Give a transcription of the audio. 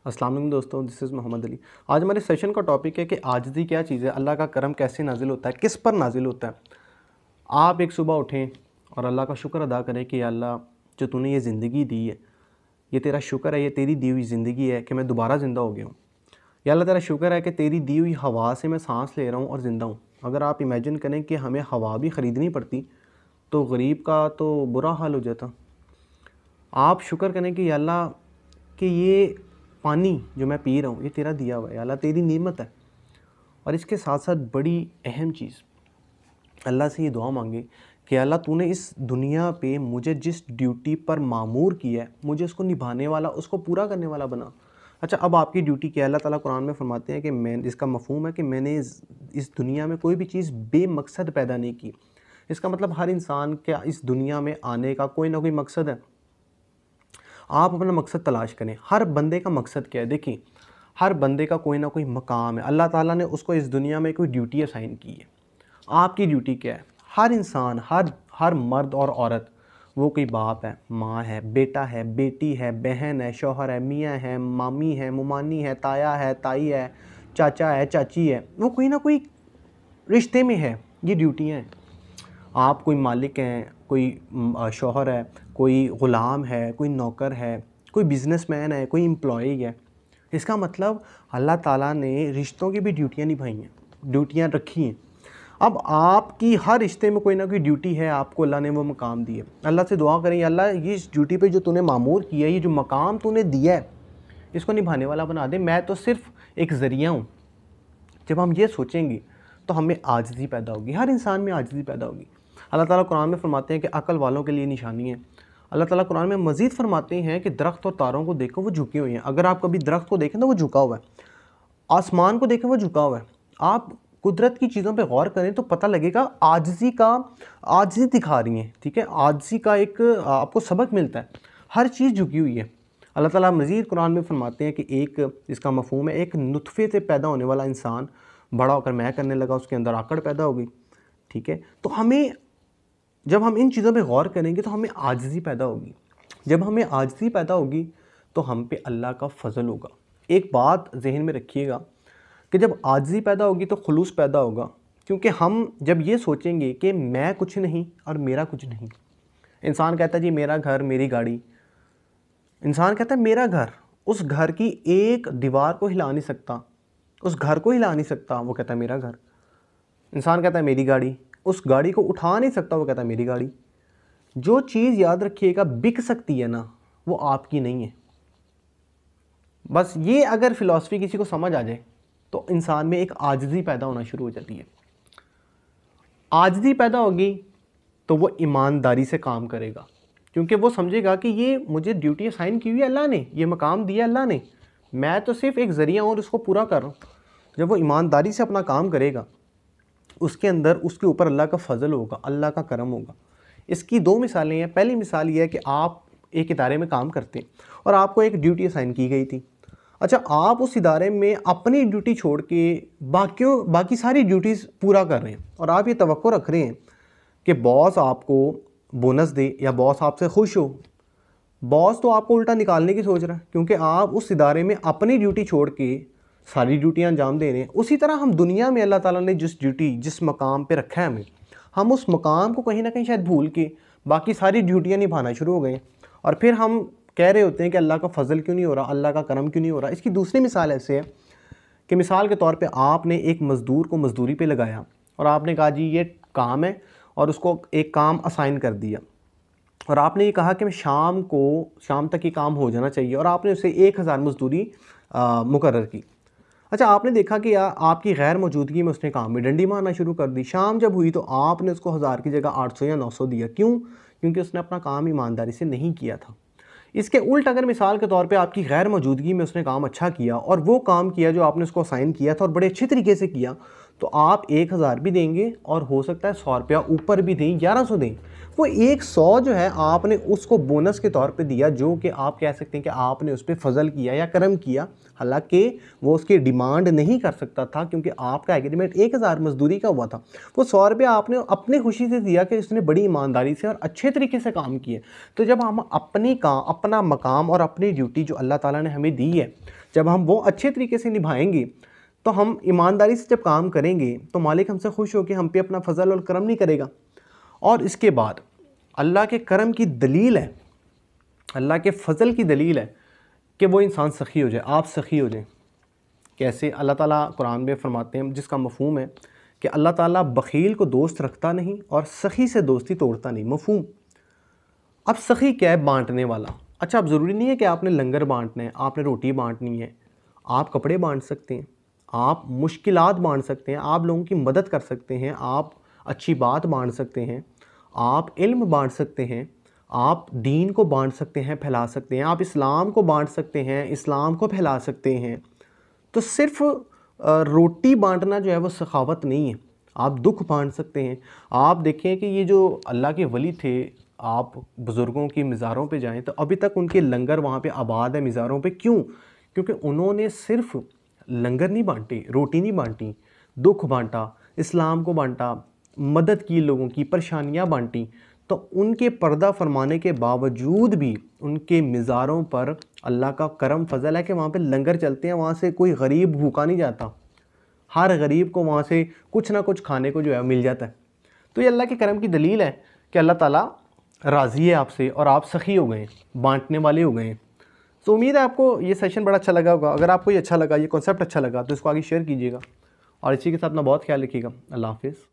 अस्सलाम वालेकुम दोस्तों, दिस इज़ मोहम्मद अली। आज हमारे सेशन का टॉपिक है कि आजिज़ी क्या चीज़ है, अल्लाह का करम कैसे नाजिल होता है, किस पर नाजिल होता है। आप एक सुबह उठें और अल्लाह का शुक्र अदा करें कि या अल्लाह जो तूने ये ज़िंदगी दी है, ये तेरा शुक्र है, ये तेरी दी हुई ज़िंदगी है कि मैं दोबारा ज़िंदा हो गया हूँ। या अल्लाह तेरा शुक्र है कि तेरी दी हुई हवा से मैं सांस ले रहा हूँ और ज़िंदा हूँ। अगर आप इमेजिन करें कि हमें हवा भी ख़रीदनी पड़ती तो गरीब का तो बुरा हाल हो जाता। आप शुक्र करें कि या अल्लाह कि ये पानी जो मैं पी रहा हूँ ये तेरा दिया हुआ है, या अल्लाह तेरी नेमत है। और इसके साथ साथ बड़ी अहम चीज़, अल्लाह से ये दुआ मांगे कि अल्लाह तूने इस दुनिया पे मुझे जिस ड्यूटी पर मामूर किया है, मुझे उसको निभाने वाला, उसको पूरा करने वाला बना। अच्छा, अब आपकी ड्यूटी क्या है? अल्लाह ताला कुरान में फरमाते हैं कि मैं, इसका मफ़हूम है कि मैंने इस दुनिया में कोई भी चीज़ बेमकसद पैदा नहीं की। इसका मतलब हर इंसान का इस दुनिया में आने का कोई ना कोई मकसद है। आप अपना मकसद तलाश करें। हर बंदे का मकसद क्या है? देखिए, हर बंदे का कोई ना कोई मकाम है। अल्लाह ताला ने उसको इस दुनिया में कोई ड्यूटी असाइन की है। आपकी ड्यूटी क्या है? हर इंसान, हर मर्द और औरत, वो कोई बाप है, माँ है, बेटा है, बेटी है, बहन है, शौहर है, मियाँ है, मामी है, मुमानी है, ताया है, ताई है, चाचा है, चाची है, वो कोई ना कोई रिश्ते में है। ये ड्यूटियाँ हैं। आप कोई मालिक हैं, कोई शौहर है, कोई ग़ुलाम है, कोई नौकर है, कोई बिज़नेसमैन है, कोई एम्प्लॉई है। इसका मतलब अल्लाह ताला ने रिश्तों की भी ड्यूटियाँ निभाई हैं, ड्यूटियाँ रखी हैं। अब आपकी हर रिश्ते में कोई ना कोई ड्यूटी है, आपको अल्लाह ने वो मकाम दिए। अल्लाह से दुआ करें, अल्लाह ये इस ड्यूटी पे जो तूने मामूर किया है, ये जो मकाम तूने दिया है, इसको निभाने वाला बना दे। मैं तो सिर्फ़ एक ज़रिया हूँ। जब हम ये सोचेंगे तो हमें आजिज़ी पैदा होगी, हर इंसान में आजिज़ी पैदा होगी। अल्लाह ताला कुरान में फरमाते हैं कि अक्ल वालों के लिए निशानी है। अल्लाह ताला कुरान में मज़ीद फरमाते हैं कि दरख्त और तारों को देखो, वो झुके हुए हैं। अगर आप कभी दरख्त को देखें तो वो झुका हुआ है, आसमान को देखें वो झुका हुआ है। आप कुदरत की चीज़ों पे गौर करें तो पता लगेगा आजिज़ी दिखा रही हैं। ठीक है, आजिज़ी का एक आपको सबक मिलता है। हर चीज़ झुकी हुई है। अल्लाह ताला मज़ीद कुरान में फरमाते हैं कि एक इसका मफ़हूम है, एक नुतफ़े से पैदा होने वाला इंसान बड़ा होकर मैं करने लगा, उसके अंदर आकड़ पैदा हो गई। ठीक है, तो हमें, जब हम इन चीज़ों पे गौर करेंगे तो हमें आजिज़ी पैदा होगी। जब हमें आजिज़ी पैदा होगी तो हम पे अल्लाह का फ़ज़ल होगा। एक बात ज़हन में रखिएगा कि जब आजिज़ी पैदा होगी तो खुलूस पैदा होगा, क्योंकि हम जब ये सोचेंगे कि मैं कुछ नहीं और मेरा कुछ नहीं। इंसान कहता है जी मेरा घर, मेरी गाड़ी। इंसान कहता है मेरा घर, उस घर की एक दीवार को हिला नहीं सकता, उस घर को हिला नहीं सकता, वो कहता है मेरा घर। इंसान कहता है मेरी गाड़ी, उस गाड़ी को उठा नहीं सकता, वो कहता है मेरी गाड़ी। जो चीज़ याद रखिएगा बिक सकती है ना, वो आपकी नहीं है। बस ये अगर फ़िलासफ़ी किसी को समझ आ जाए तो इंसान में एक आजिज़ी पैदा होना शुरू हो जाती है। आजिज़ी पैदा होगी तो वो ईमानदारी से काम करेगा, क्योंकि वो समझेगा कि ये मुझे ड्यूटी असाइन की हुई है अल्लाह ने, ये मकाम दिया अल्लाह ने, मैं तो सिर्फ़ एक ज़रिया हूँ और उसको पूरा कर रहा हूँ। जब वो ईमानदारी से अपना काम करेगा, उसके अंदर उसके ऊपर अल्लाह का फ़ज़ल होगा, अल्लाह का करम होगा। इसकी दो मिसालें हैं। पहली मिसाल ये है कि आप एक इदारे में काम करते हैं और आपको एक ड्यूटी असाइन की गई थी। अच्छा, आप उस इदारे में अपनी ड्यूटी छोड़ के बाकी सारी ड्यूटीज़ पूरा कर रहे हैं और आप ये तवक्को रख रहे हैं कि बॉस आपको बोनस दे या बॉस आपसे खुश हो। बॉस तो आपको उल्टा निकालने की सोच रहा है, क्योंकि आप उस इदारे में अपनी ड्यूटी छोड़ के सारी ड्यूटियाँ अंजाम दे रहे हैं। उसी तरह हम दुनिया में अल्लाह ताला ने जिस ड्यूटी, जिस मकाम पे रखा है हमें, हम उस मकाम को कहीं ना कहीं शायद भूल के बाकी सारी ड्यूटियाँ निभाना शुरू हो गए और फिर हम कह रहे होते हैं कि अल्लाह का फ़ज़ल क्यों नहीं हो रहा, अल्लाह का करम क्यों नहीं हो रहा। इसकी दूसरी मिसाल ऐसे है कि मिसाल के तौर पे आपने एक मज़दूर को मज़दूरी पे लगाया और आपने कहा जी ये काम है और उसको एक काम असाइन कर दिया और आपने ये कहा कि मैं शाम तक ये काम हो जाना चाहिए और आपने उसे 1000 मज़दूरी मुकर्रर की। अच्छा, आपने देखा कि आपकी गैर मौजूदगी में उसने काम में डंडी मारना शुरू कर दी। शाम जब हुई तो आपने उसको 1000 की जगह 800 या 900 दिया। क्यों? क्योंकि उसने अपना काम ईमानदारी से नहीं किया था। इसके उल्ट अगर मिसाल के तौर पे आपकी गैर मौजूदगी में उसने काम अच्छा किया और वो काम किया जो आपने उसको असाइन किया था और बड़े अच्छे तरीके से किया, तो आप 1000 भी देंगे और हो सकता है 100 रुपया ऊपर भी दें, 1100 दें। वो 100 जो है आपने उसको बोनस के तौर पे दिया, जो कि आप कह सकते हैं कि आपने उस पर फजल किया या करम किया। हालांकि वो उसकी डिमांड नहीं कर सकता था, क्योंकि आपका एग्रीमेंट 1000 मजदूरी का हुआ था। वो 100 रुपया आपने अपनी खुशी से दिया कि उसने बड़ी ईमानदारी से और अच्छे तरीके से काम किए। तो जब हम अपना मकाम और अपनी ड्यूटी जो अल्लाह ताला ने हमें दी है, जब हम वो अच्छे तरीके से निभाएंगे, तो हम ईमानदारी से जब काम करेंगे, तो मालिक हमसे खुश होकर हम पे अपना फजल और करम नहीं करेगा। और इसके बाद अल्लाह के करम की दलील है, अल्लाह के फजल की दलील है कि वो इंसान सखी हो जाए, आप सखी हो जाएं। कैसे? अल्लाह ताला कुरान में फरमाते हैं, जिसका मफहूम है कि अल्लाह ताला बखील को दोस्त रखता नहीं और सखी से दोस्ती तोड़ता नहीं। मफहूम। अब सखी क्या है? बांटने वाला। अच्छा, अब ज़रूरी नहीं है कि आपने लंगर बांटना है, आपने रोटी बांटनी है। आप कपड़े बांट सकते हैं, आप मुश्किलात बांट सकते हैं, आप लोगों की मदद कर सकते हैं, आप अच्छी बात बांट सकते हैं, आप इल्म बांट सकते हैं, आप दीन को बांट सकते हैं, फैला सकते हैं, आप इस्लाम को बांट सकते हैं, इस्लाम को फैला सकते हैं। तो सिर्फ़ रोटी बांटना जो है वो सखावत नहीं है, आप दुख बांट सकते हैं। आप देखें कि ये जो अल्लाह के वली थे, आप बुज़ुर्गों की मज़ारों पे जाएं तो अभी तक उनके लंगर वहाँ पे आबाद है मज़ारों पे। क्यों? क्योंकि उन्होंने सिर्फ़ लंगर नहीं बांटे, रोटी नहीं बांटी, दुख बांटा, इस्लाम को बांटा, मदद की, लोगों की परेशानियाँ बांटी। तो उनके पर्दा फरमाने के बावजूद भी उनके मज़ारों पर अल्लाह का करम फजल है कि वहाँ पे लंगर चलते हैं, वहाँ से कोई गरीब भूखा नहीं जाता, हर गरीब को वहाँ से कुछ ना कुछ खाने को जो है मिल जाता है। तो ये अल्लाह के करम की दलील है कि अल्लाह ताला राज़ी है आपसे और आप सखी हो गए, बांटने वाले हो गए। तो उम्मीद है आपको ये सेशन बड़ा अच्छा लगा होगा। अगर आपको ये अच्छा लगा, ये कॉन्सेप्ट अच्छा लगा, तो इसको आगे शेयर कीजिएगा और इसी के साथ अपना बहुत ख्याल रखिएगा। अल्लाह हाफ़िज़।